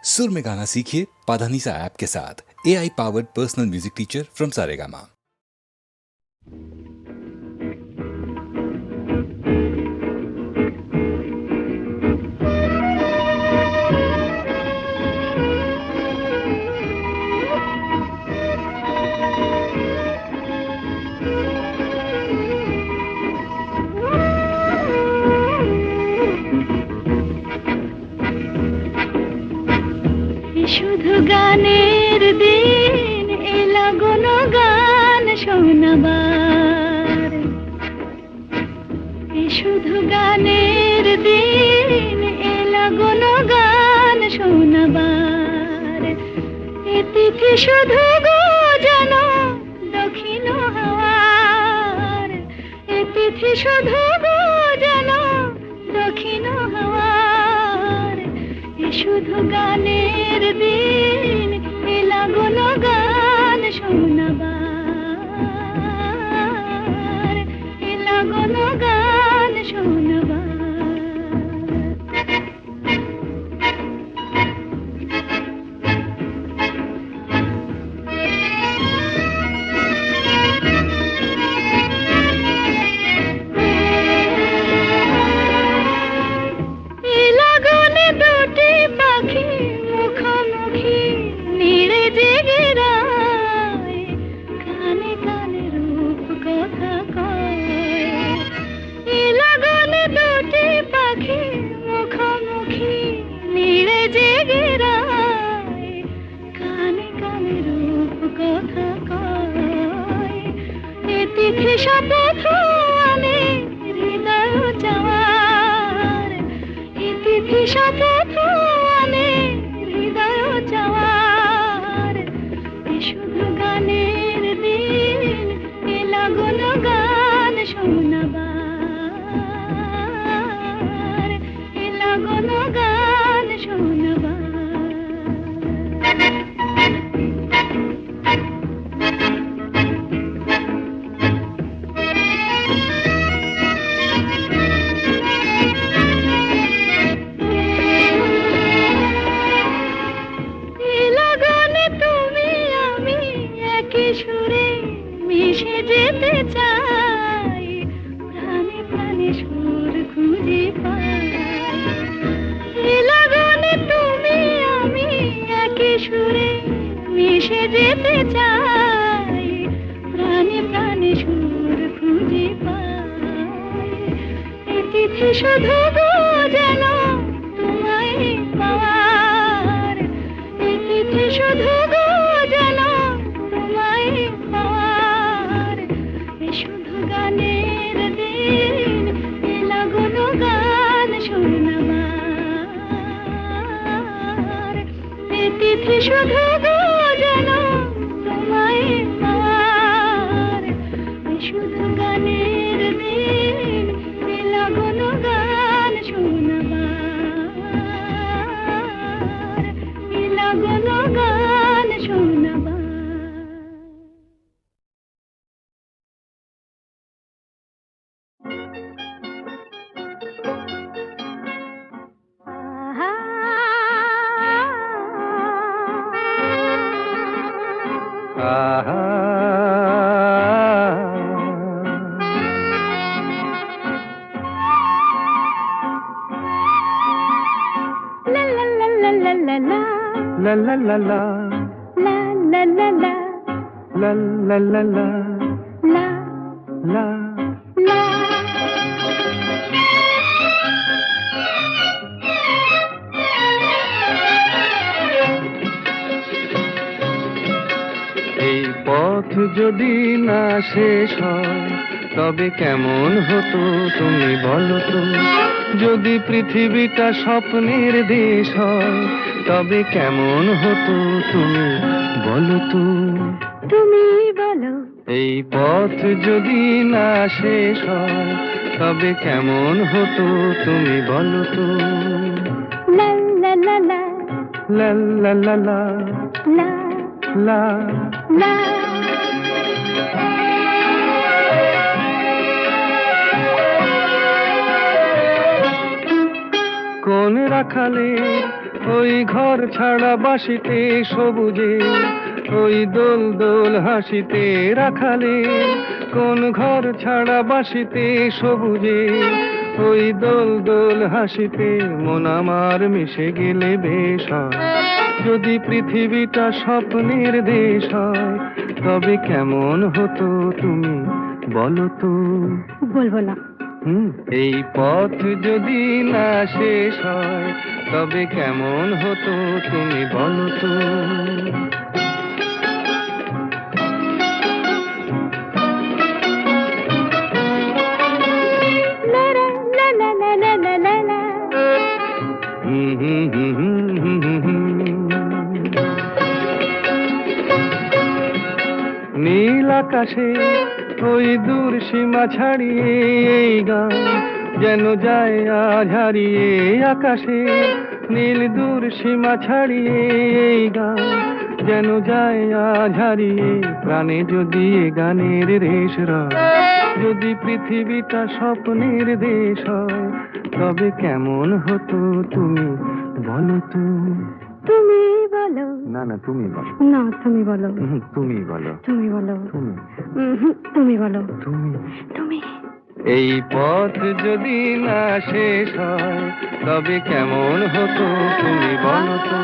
सुर में गाना सीखिए पाधानीसा ऐप के साथ। AI powered personal music teacher from Saregama. শুধু গানের দিন এলা কোনো গান শোনাবার, শুধু গানের দিন এলা কোনো গান শোনাবার। এ তিথি শুধু গো যেন দক্ষিণ হাওয়ার, এ তিথি শুধু গো যেন দক্ষিণ হাওয়ার। শুধু গানের দিন এলা কোনো গান শোনাবার, এলা কোনো গান শোনাবার। শপথ আমি হৃদয় চাওয়ার, ইতিথি শপথ আমি হৃদয় চাওয়ার। শুধু গানের দিন এলা কোনো গান শোনাবার, এলা কোনো গান শোনাবার। সুরে মিশে যেতে চাই, প্রাণে প্রাণে সুর খুঁজে পাই। লাগনে তুমি আমি একই সুরে মিশে যেতে চাই, প্রাণে প্রাণে সুর খুঁজে পাই। এ তিথি শুধু গো যেন তোমায় পাওয়ার, এ তিথি শুধু গো যেন পাওয়ার। শুধু গানের দিন এলা কোনো গান শোনাবার, এ তিথি শুধু গো যেন তোমায় পাওয়ার। শুধু গানের দিন এলা কোনো গান শোনাবার, এলা কোনো গান শোনাবার। La la la la, la la la la, la la la la, la la. la। এই পথ যদি না শেষ হয় তবে কেমন হতো তুমি বলো তো? যদি পৃথিবীটা স্বপ্নের দেশ হয় তবে কেমন হতো তুমি বলো তো? তুমি বলো। এই পথ যদি না শেষ হয় তবে কেমন হতো তুমি বলো তো? লা লা লা লা, লা লা লা লা, লা লা লা। কোন রাখালে ওই ঘর ছাড়া বাসিতে সবুজে, ওই দোল দোল হাসিতে রাখালে, কোন ঘর ছাড়া বাসিতে সবুজে, ওই দোল দোল হাসিতে মন আমার মিশে গেলে বেশ হয়। যদি পৃথিবীটা স্বপ্নের দেশ হয়, তবে কেমন হতো তুমি বলো তো? বলবো না। এই পথ যদি না শেষ হয়, তবে কেমন হতো তুমি বলো তো? লা লা লা লা লা লা লা লা। হুম হুম হুম হুম হুম হুম হুম। নীল আকাশে ওই দূর সীমা ছাড়িয়ে এই গান যেন যায় আজ হারিয়ে। আকাশে নীল দূর সীমা ছাড়িয়ে এই গান যেন যায় আজ হারিয়ে। প্রাণে যদি এ গানের রেশ রয়, যদি পৃথিবীটা স্বপ্নের দেশ হয়, তবে কেমন হতো তুমি বলো তো? তুমি বলো। না না, তুমি বলো। না, তুমি বলো। তুমি বলো। তুমি বলো। তুমি তুমি বলো। তুমি তুমি। এই পথ যদি না শেষ হয়, তবে কেমন হতো তুমি বলো তো?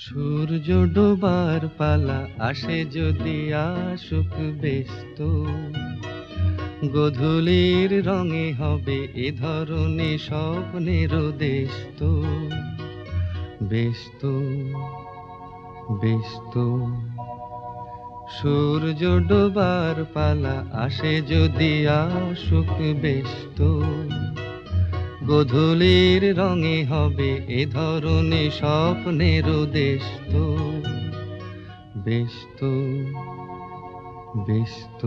সূর্য ডোবার পালা আসে যদি আসুক ব্যস্ত, গোধূলির রঙে হবে এ ধরনে স্বপ্নের দেশ তো। ব্যস্ত ব্যস্ত সূর্য ডোবার পালা আসে যদি আসুক ব্যস্ত, গোধূলির রঙে হবে এ ধরনে স্বপ্নের দেশ তো। ব্যস্ত ব্যস্ত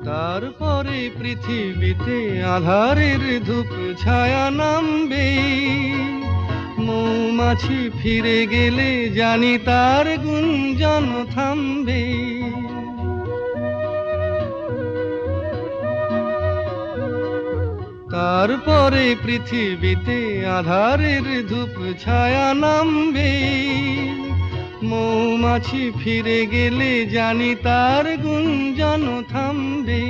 তারপরে পৃথিবীতে আধারের ধূপ ছায়া নামবে, মৌমাছি ফিরে গেলে জানি তার গুঞ্জন থামবে। তারপরে পৃথিবীতে আধারের ধূপ ছায়া নামবে, মৌমাছি ফিরে গেলে জানি তার গুঞ্জন থামবে।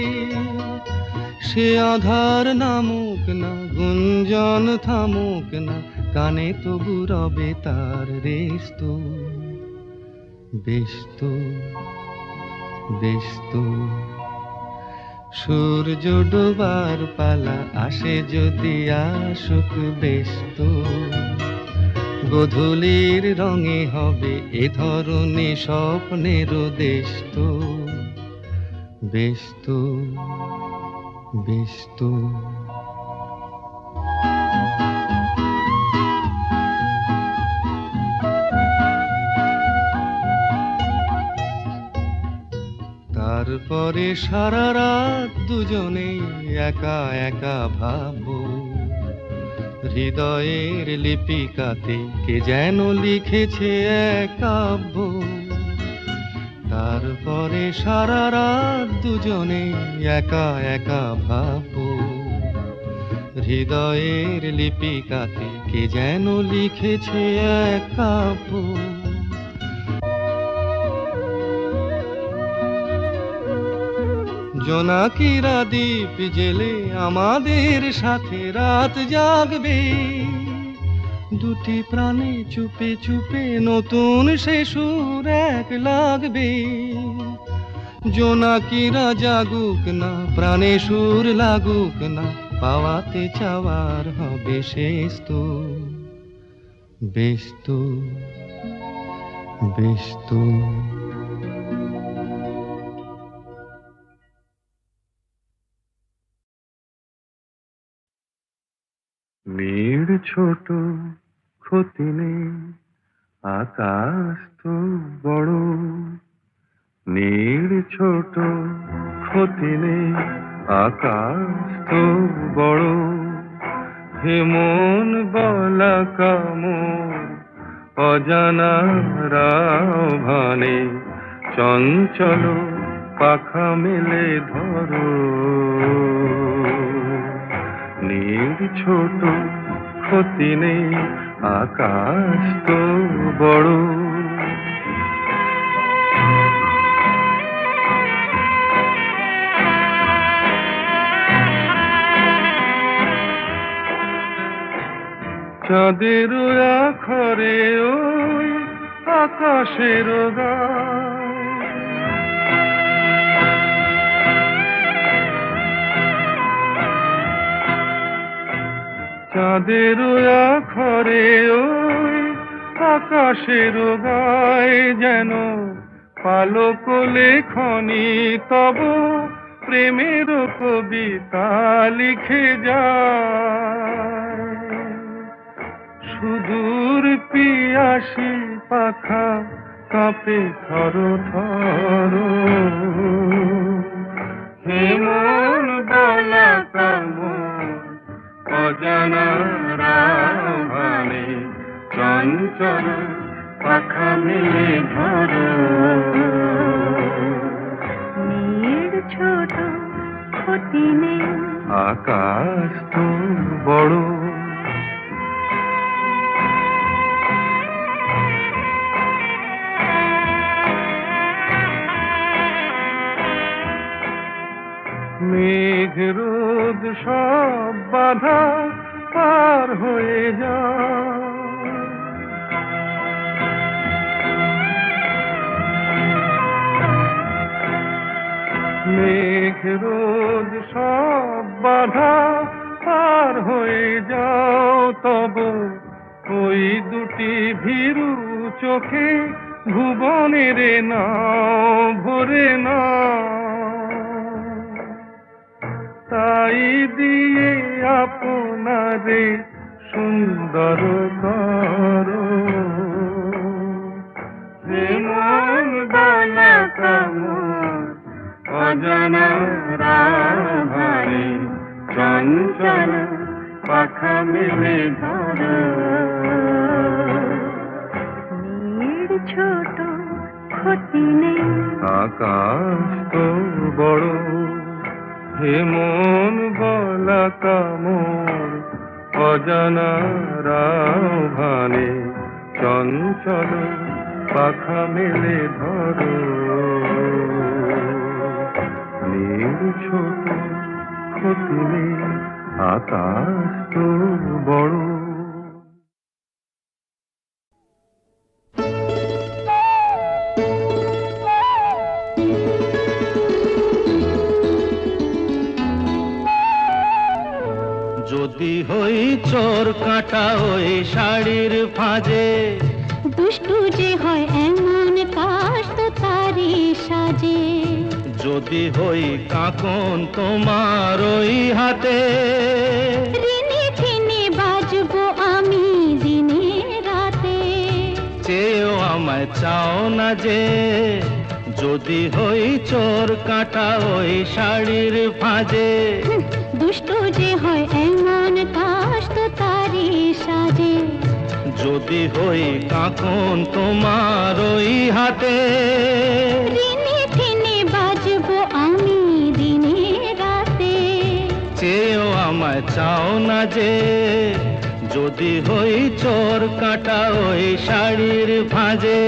সে আধার নামুক না, গুঞ্জন থামুক না, কানে তবু রবে তার রেশ তো। ব্যস্ত ব্যস্ত সূর্য ডোবার পালা আসে যদি আসুক ব্যস্ত, গোধূলির রঙে হবে এ ধরনে স্বপ্নের দেশ তো। ব্যস্ত ব্যস্ত তারপরে সারা রাত দুজনে একা একা ভাববো, হৃদয়ের লিপিকাতে কে যেন লিখেছে এক কাব্য। তারপরে সারা রাত দুজনে একা একা ভাববো, হৃদয়ের লিপিকাতে কে যেন লিখেছে এক কাব্য। জোনাকিরা দ্বীপ জেলে আমাদের সাথে রাত জাগবে, দুটি প্রাণে চুপে চুপে নতুন সে সুর এক লাগবে। জোনাকিরা জাগুক না, প্রাণে সুর লাগুক না, পাওয়াতে চাওয়ার হবে শেষ তো। ব্যস্ত ব্যস্ত মেয়ের ছোট ক্ষতি নেই, আকাশ তো বড়, নীল ছোট, ক্ষতি নেই। আকাশ তো বড়, হেমন বলা কামন, অজানা রাভানে, চঞ্চল পাখা মেলে ধরো। নীল ছোট, ক্ষতি নেই। আকাশ তো বড়। চাঁদের আখরে ওই আকাশের গায়, চাঁদের আখরে ওই আকাশের গায়, যেন পালক লেখনি তব প্রেমের কবিতা লিখে যায়। সুদূর পিয়াসী পাখা কাঁপে থর থর, হেমন বলা কামন, অজানা রাভানে, চঞ্চল পাখা মেলে ধরো। নীল ছোট, ক্ষতি নেই। আকাশ তো বড়। মেঘ রোদ সব বাধা পার হয়ে যায়, মেঘ রোদ সব বাধা পার হয়ে যাও। তব ওই দুটি ভীরু চোখে ভুবনের নাও ভরে নাও। তাই দিয়ে আপনারে সুন্দর করো, হেমন বলা কামন, অজানা রাভানে, চঞ্চল পাখা মেলে ধরো। নীল ছোট, ক্ষতি নেই। আকাশ তো বড়, হেমন বলা কামন, অজানা রাভানে, চঞ্চল পাখা মেলে ধরো। নীল ছোট, ক্ষতি নেই। আকাশ তো বড়। যদি হই চোর কাটা ওই শাড়ির ফাঁজে, দুষ্টু যে হয় এমন কাশ তো তারি সাজে। যদি হই কাকন তোমার ওই হাতে, রিনি ঝিনি বাজবো আমি দিনে রাতে। চেয়েও আমায় চাও না যে, যদি হই চোর কাটা ওই শাড়ির ফাঁজে। দুষ্টু যে হয় এমন কাশ তো তারি সাজে। যদি হই কাকন তোমার ওই হাতে, রিনি ঝিনি বাজবো আমি দিনে রাতে। চেয়েও আমায় চাও না যে, যদি হই চোর কাটা ওই শাড়ির ফাঁজে।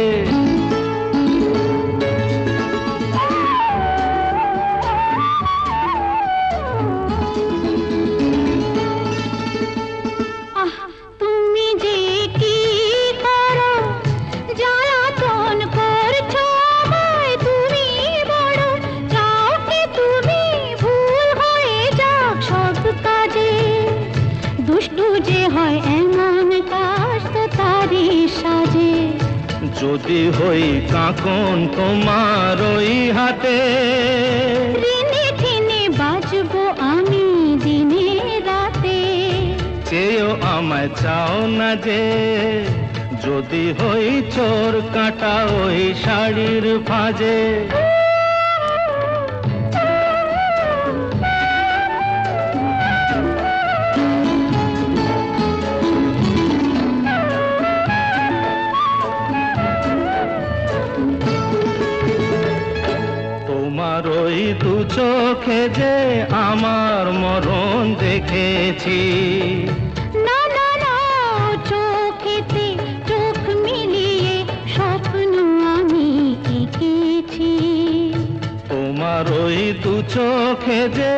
তুমি যে কি করো, জ্বালাতন করছো আমায় তুমি বড়। চাও কি তুমি ভুল হয়ে যাক সব কাজে। দুষ্টু যে হয় এমন কাশ তো তারি সাজে। যদি হই কাকন তোমার ওই হাতে, রিনি ঝিনি বাজবো আমি দিনে রাতে। চেয়েও আমায় চাও না যে, যদি হই চোর কাটা ওই শাড়ির ভাঁজে। তোমার ওই দু চোখে যে আমার মরণ দেখেছি। না না না, চোখেতে চোখ মিলিয়ে স্বপ্ন আমি এঁকেছি। তোমার ওই দু চোখে যে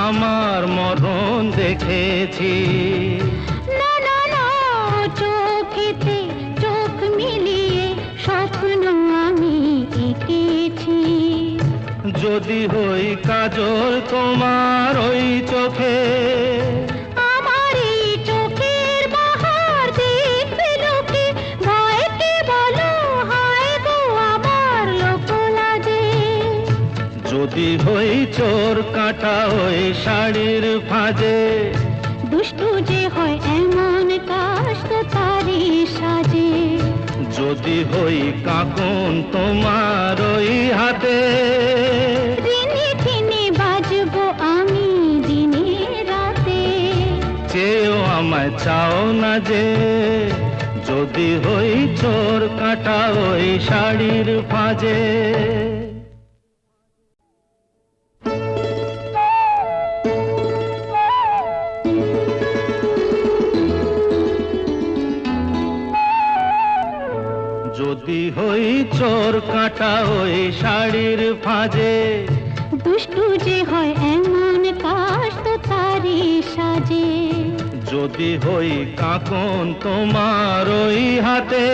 আমার মরণ দেখেছি। না না না, চোখেতে চোখ মিলিয়ে স্বপ্ন আমি এঁকেছি। যদি হই কাজল তোমার ওই চোখে, আমার এই চোখের বাহার দেখবে লোকে, ভয়কে বলো হায় গো আমার লোক লাজে। যদি হই চোর কাটা ওই শাড়ির ভাঁজে। দুষ্টু যে হয় এমন কাশ তো তারই সাজে। যদি হই কাঁকন তোমার ওই হাতে, দিনে দিনে বাজবো আমি দিনে রাতে। চেয়েও আমায় চাও না যে। যদি হই চোর কাটা ওই শাড়ির ভাঁজে। যদি হই চোর কাটা ওই শাড়ির ভাঁজে। দুষ্টু যে হয় এমন কাশ তো তারই সাজে। যদি হই কাঁকন তোমার ওই হাতে,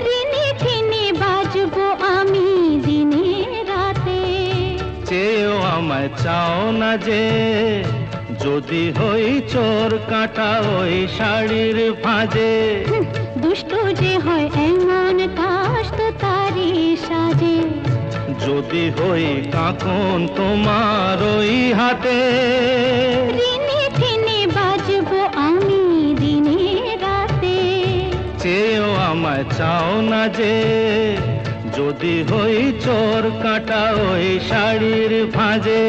দিনে দিনে বাজবো আমি দিনে রাতে। চেয়েও আমায় চাও না যে। যদি হই চোর কাটা ওই শাড়ির ভাঁজে। দুষ্টু যে হয় এমন কাশ তো তারই সাজে। যদি হই কাঁকন তোমার ওই হাতে, দিনে দিনে বাজবো আমি দিনে রাতে। চেয়েও আমায় চাও না যে। যদি হই চোর কাটা ওই শাড়ির ভাঁজে।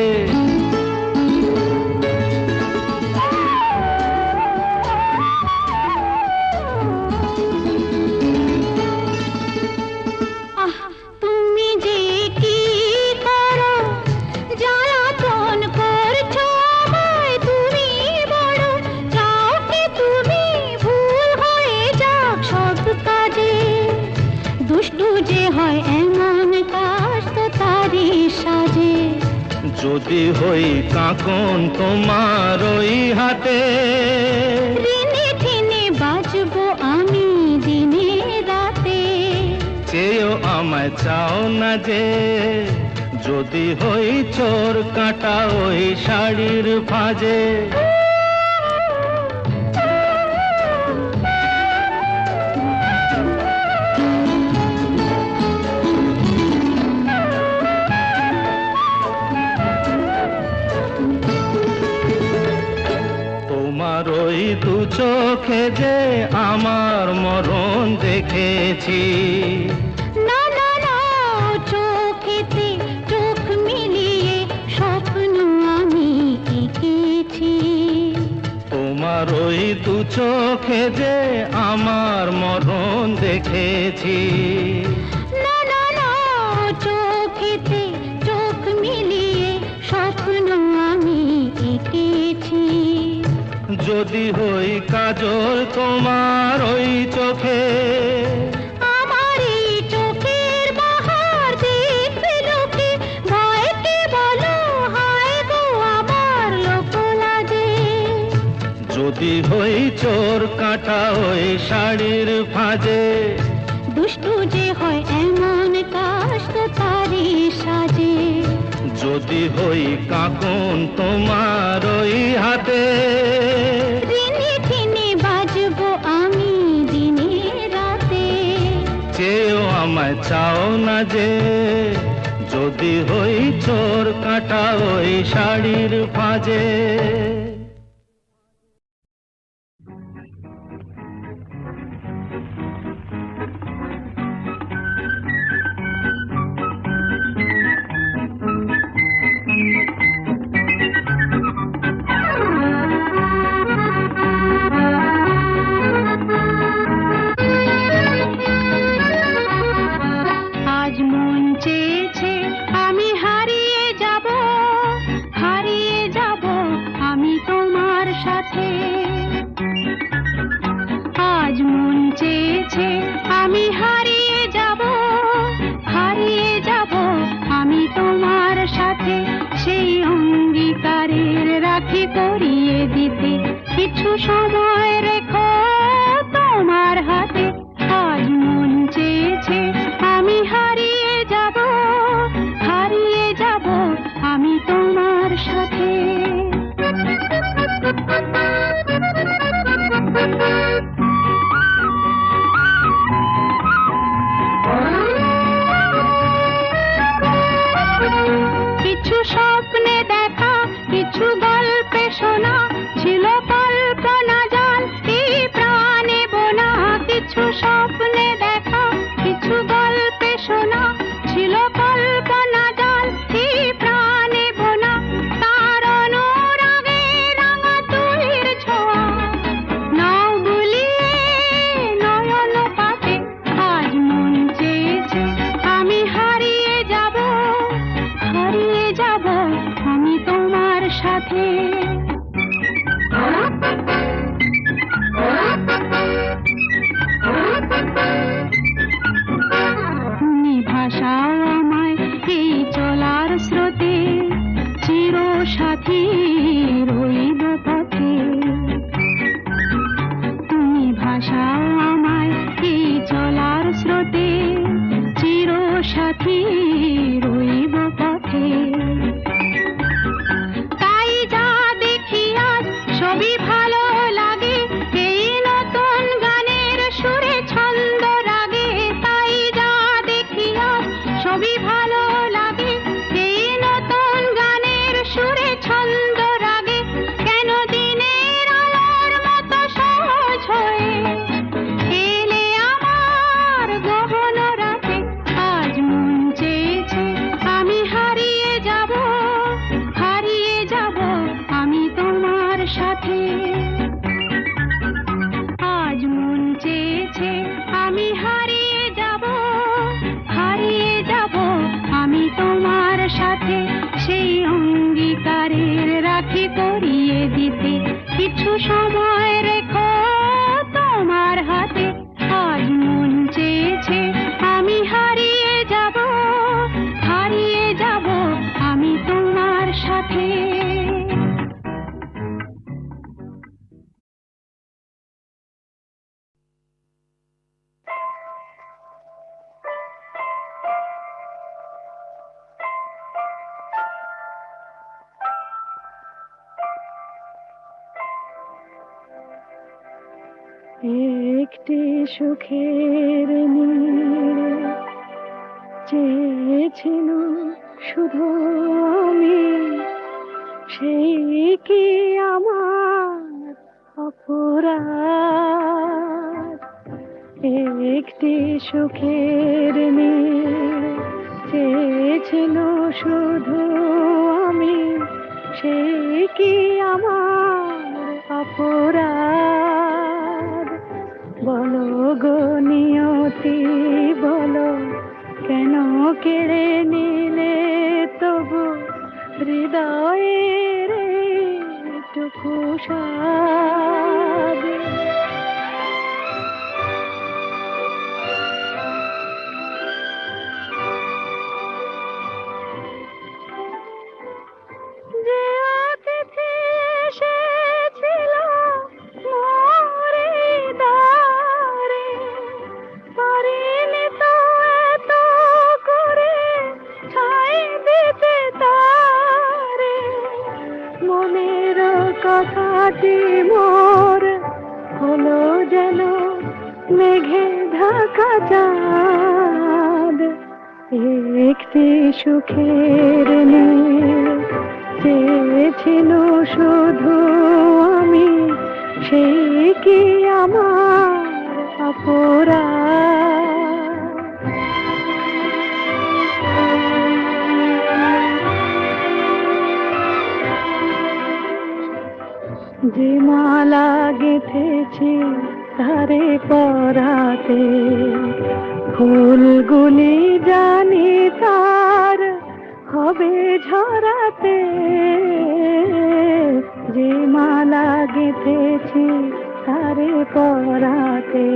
আহ, তুমি যে কি করো, জ্বালাতন করছো আমায় তুমি বড়। চাও কি তুমি ভুল হয়ে যাক সব কাজে। দুষ্টু যে হয় এমন কাশ তো তারই সাজে। যদি হই কাঁকন তোমার ওই হাতে, দিনে দিনে বাজবো আমি দিনে রাতে। চেয়েও আমায় চাও না যে। যদি হই চোর কাটা ওই শাড়ির ভাঁজে। তোমার ওই দু চোখে যে আমার মরণ দেখেছি। না না না, চোখেতে চোখ মিলিয়ে স্বপ্ন আমি এঁকেছি। তোমার ওই দু চোখে যে আমার মরণ দেখেছি। না না না, চোখেতে চোখ মিলিয়ে স্বপ্ন আমি এঁকেছি। যদি হই কাজল তোমার ওই চোখে, আমার এই চোখের বাহার দেখবে লোকে, ভয়কে বলো হায় গো আমার লোক লাজে। যদি হই চোর কাটা ওই শাড়ির ভাঁজে। দুষ্টু যে হয় এমন কাশ তো তারই সাজে। যদি হই কাঁকন তোমার ওই হাতে, দিনে দিনে বাজবো আমি দিনে রাতে। চেয়েও আমায় চাও না যে। যদি হই চোর কাটা ওই শাড়ির ভাঁজে। সাথে। তুমি ভাসাও আমায় এই চলার স্রোতে, চির সাথী রইব পথে। তুমি ভাসাও আমায় এই চলার স্রোতে, চির সাথী রইব পথে। তাই যা দেখি আজ সবই ভালো লাগে, এই নতুন গানের সুরে ছন্দ রাগে। তাই যা দেখি আজ সবই ভালো লাগে, এই নতুন গানের সুরে ছন্দ রাগে। কেন দিনের আলোর মতো সহজ হয়ে এলে আমার গহন রাতে। আজ মন চেয়েছে আমি হারিয়ে যাব, হারিয়ে যাব আমি তোমার সাথে। আজ মন চেয়েছে আমি হারিয়ে যাব, হারিয়ে যাব আমি তোমার সাথে। সেই অঙ্গীকারের রাখি পরিয়ে দিতে কিছু সময় রেখো তোমার হাতে। আজ মন চেয়েছে আমি হারিয়ে যাব, হারিয়ে যাব আমি তোমার সাথে। একটি সুখের নীড় চেয়েছিল শুধু আমি, সেই কি আমার অপরাধ? একটি সুখের নীড় চেয়েছিল শুধু আমি, সেই কি আমার অপরাধ? বলো গো নিয়তি বলো, কেন কেড়ে নিলে তবু হৃদয়ের এইটুকু স্বাদ? যে অতিথি এসেছিল মোর এই দ্বারে, পারিনি তো এত করে ছাই দিতে তারে। মনের কথাটি মোর হলো যেন মেঘে ঢাকা চাঁদ। একটি সুখের নীড় চেয়েছিল শুধু আমি, সেই কি আমার অপরাধ? যে মালা গেঁথেছি তারে পরাতে, ফুলগুলি জানি তার হবে ঝরাতে। যে মালা গেঁথেছি তারে পরাতে,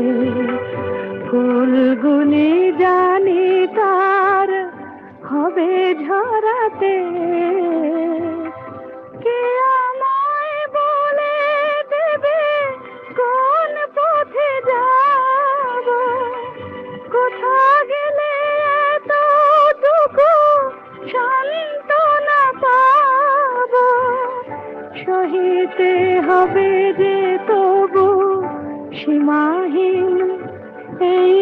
ফুলগুলি জানি তার হবে ঝরাতে। কে আমায় বলে দেবে কোন পথে যাব, কোথা গেলে এতটুকু সান্ত্বনা পাব? সহিতে হবে যে তবু সীমাহীন এই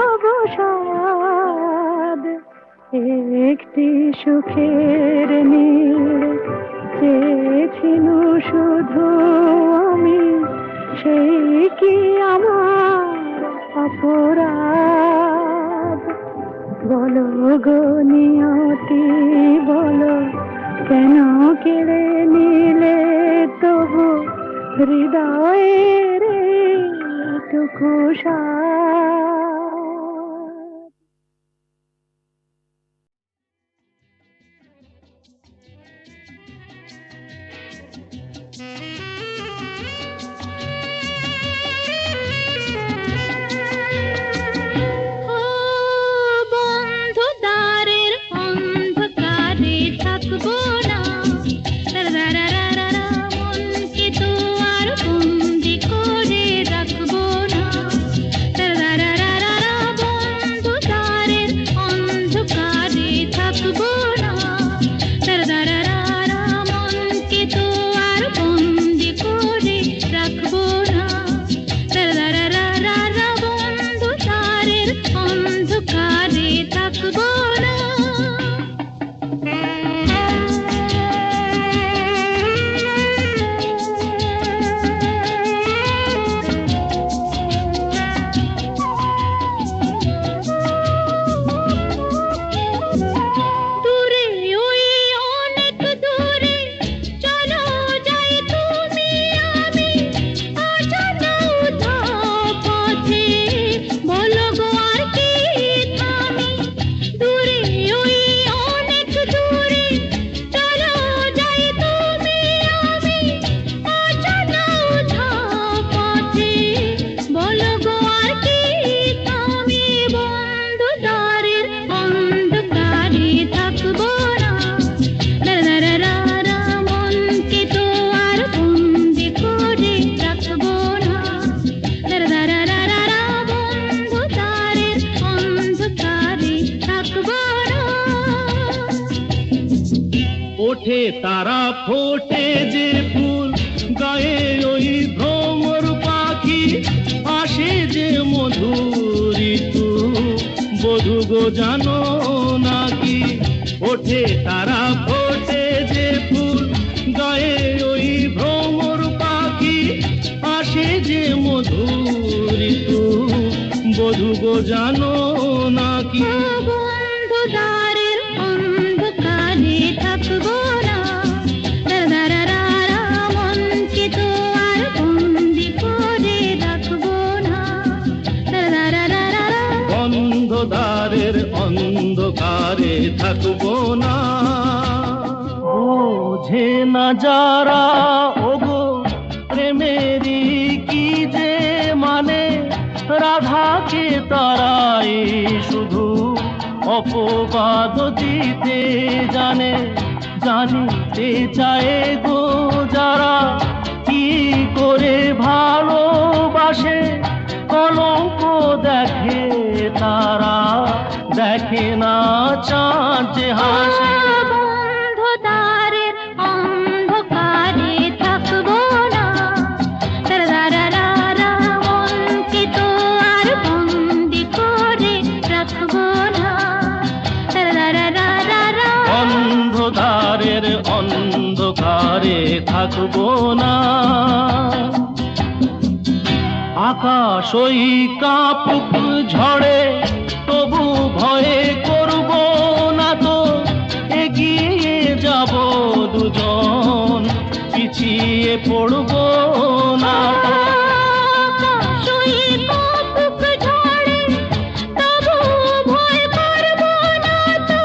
অবসাদ। একটি সুখের নীড় চেয়েছিল শুধু আমি, সেই কি আমার অপরাধ? বলো গো নিয়তি বলো, কেন কেড়ে নিলে তবু হৃদয়ের এইটুকু স্বাদ? ওঠে তারা ফোটে যে ফুল গায়ে ওই ভ্রমর পাখি আসে যে মধুর ঋতু বধূ গো জানো নাকি ওঠে তারা ফোটে যে ফুল গায়ে ওই ভ্রমর পাখি আসে যে মধুর ঋতু বধূ গো জানো নাকি বন্ধু দ্বারের অন্ধকারে থাকবো না দারারারা মনকে তো আর বন্দি করে রাখবো না দারারারা বন্ধদ্বারের অন্ধকারে থাকবো না বোঝে না যারা ওগো প্রেমেরই কি যে মানে রাধাকে তারাই শুধু অপবাদ দিতে জানে জানিতে চায় গো যারা কি করে ভালোবাসে কলঙ্ক দেখে তারা দেখে না চাঁদ যে হাসে বন্ধু দ্বারের অন্ধকারে থাকবো না দারারারা মনকে তো আর বন্দি করে রাখবো না দারারারা অন্ধকারের অন্ধকারে থাকবো না আকাশ ওই কাপুক ঝড়ে তবু ভয়ে করব না তো এগিয়ে যাব দুজন পিছিয়ে পড়ব না তো আকাশই কপুক ঝড়ে তবু ভয় করবো না তো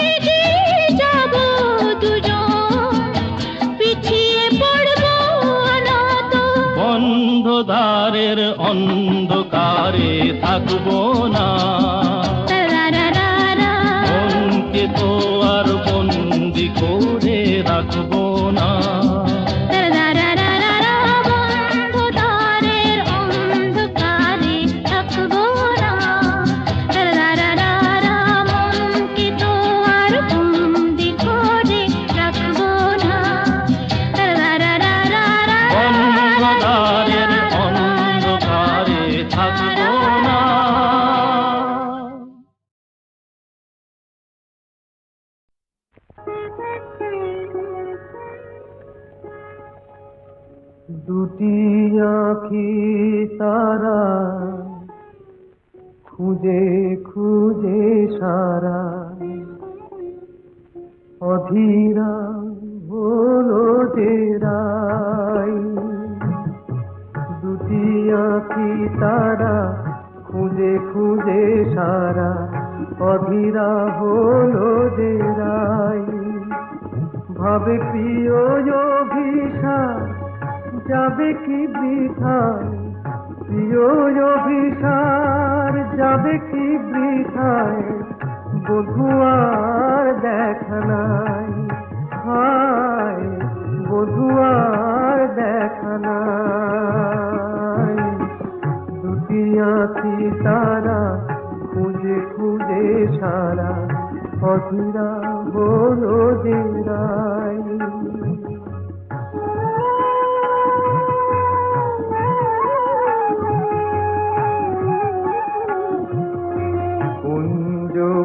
এগিয়ে যাব দুজন পিছিয়ে পড়বো না তো বন্ধদ্বারের অন্ধকারে থাকবো না দারারারা মনকে তো আর বন্দি করে রাখবো না দারারারা বন্ধু দ্বারের অন্ধকারে থাকবো না দারারারা মনকে তো আর বন্দি করে রাখবো না দারারারা বন্ধদ্বারের অন্ধকারে থাকবো না দুটি আঁখি তারা খুঁজে খুঁজে সারা অধীরা হলো যে রাই দুটি আঁখি তারা খুঁজে খুঁজে সারা অধীরা হলো যে রাই ভাবে প্রিয় অভিশাপ যাবে কি বৃথায় প্রিয় অভিসার যাবে কি বৃথায় বধুয়ার দেখা নাই হায় বধুয়ার দেখা নাই দুটি আঁখি তারা খুঁজে খুঁজে সারা অধীরা হলো যে রাই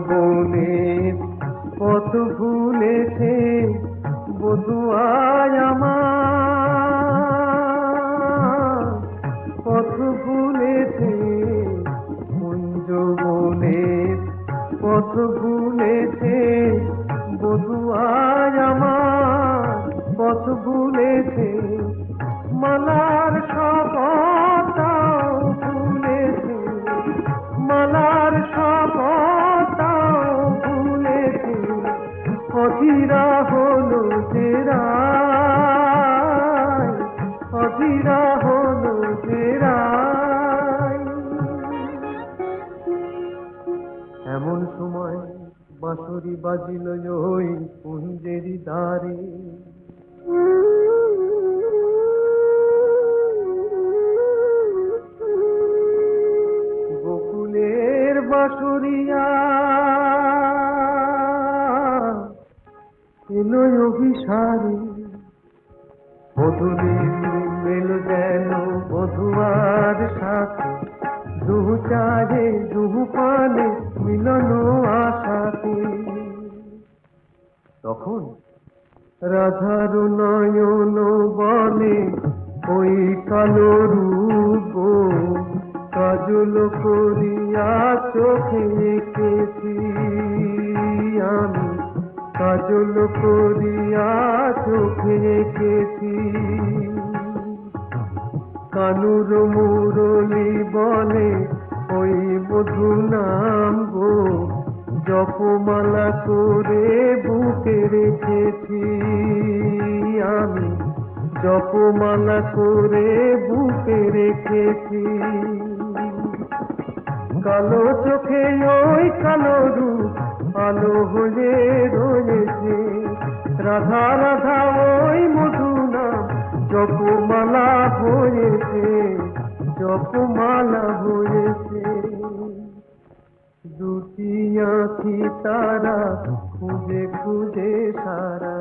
বনের পথ ভুলেছে বধুয়ায় আমার পথ ভুলেছে কুঞ্জ বনের পথ ভুলেছে বধুয়ায় আমার পথ ভুলেছে মালার শপথটাও ভুলেছে মালার শপথটাও ভুলেছে অধীরা হলো যে রাই অধীরা হলো যে রাই এমন সময় বাঁশরি বাজিল ওই কুঞ্জেরি দ্বারে গোকুলের বাঁশুরিয়া এলো অভিসারে মধুদিন এলো যেন মধুয়ার সাথে, দুহু চারে দুহু পানে মিলন আশাতে। তখন রাধার নয়ন বলে ওই কালো রূপ কাজল করিয়া চোখে এঁকেছি আমি, কাজল করিয়া চোখে এঁকেছি। কানুর মুরলি বলে ওই মধু নাম গো, জপমালা করে বুকে রেখেছি আমি, জপমালা করে বুকে রেখেছি। কালো চোখে ওই কালো রূপ আলো হয়ে রয়েছে, রাধা রাধা ওই মধু নাম জপমালা হয়েছে, জপমালা হয়েছে। দুটি আঁখি তারা খুঁজে খুঁজে সারা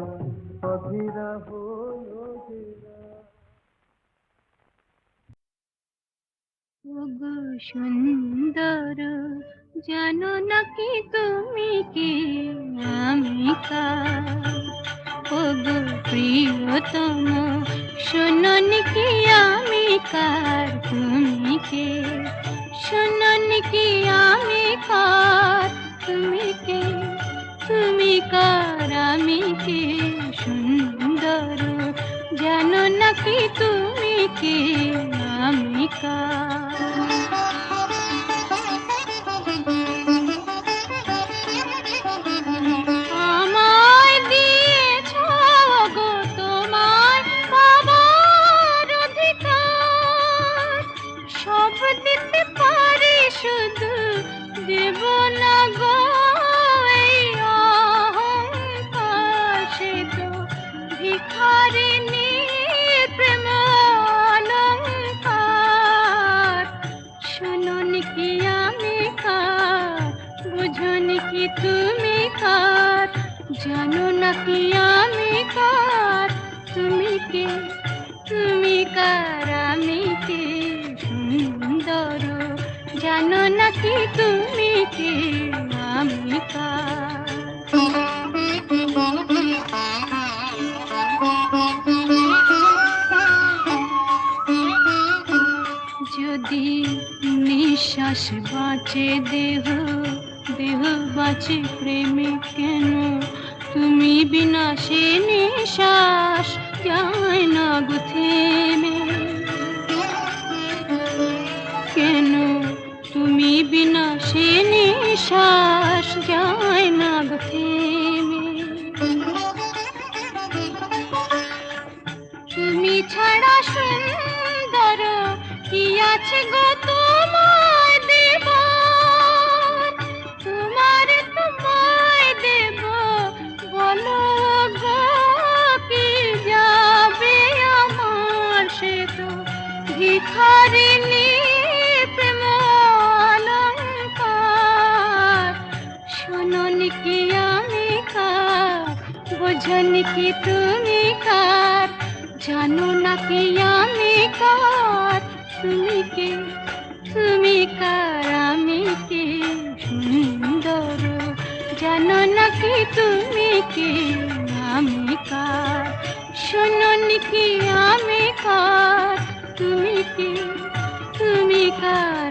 অধীরা হলো ঘেরা। ওগো সুন্দর জানো নাকি তুমি কি আমি কার? ওগো প্রিয়তম শোনোনি কি আমি কার? তুমি কে? শোনোনি কি আমি কার? তুমি কে? তুমি কার? আমি কে? সুন্দর জানো নাকি তুমি কে আমি কার? আমায় দিয়েছ গো তোমার বাবার অধিকার, সব দিতে পারি শুধু দেব না গো এই অহংকার। সে তো ভিখারিনী প্রেম অলংকার। শোনোনি কি আমি কার? বুঝোনি কি তুমি কার? জানো নাকি আমি কার? তুমি কে? তুমি কার? আমি কে? সুন্দর জানো নাকি তুমি কে আমি কার? যদি নিঃশ্বাস বাঁচে দেহ, দেহ বাঁচে প্রেমে কেন? তুমি বিনা সে নিঃশ্বাস যায় না গো থেমে। কেন তুমি বিনা সে নিঃশ্বাস যায় না গো থেমে? তুমি ছাড়া সুন্দর কি আছে গো তোমায় দেব? তোমায় দেব বলো গো কি যাবে আমার? সে তো ভিখারিনী প্রেম অলংকার। শোনোনি কি আমি কার? বোঝোনি কি তুমি কার? জানো নাকি আমি কার? তুমি কে? তুমি কার? আমি কে? সুন্দর জানো নাকি তুমি কে আমি কার? শোনোনি কি আমি কার? তুমি কে? তুমি কার?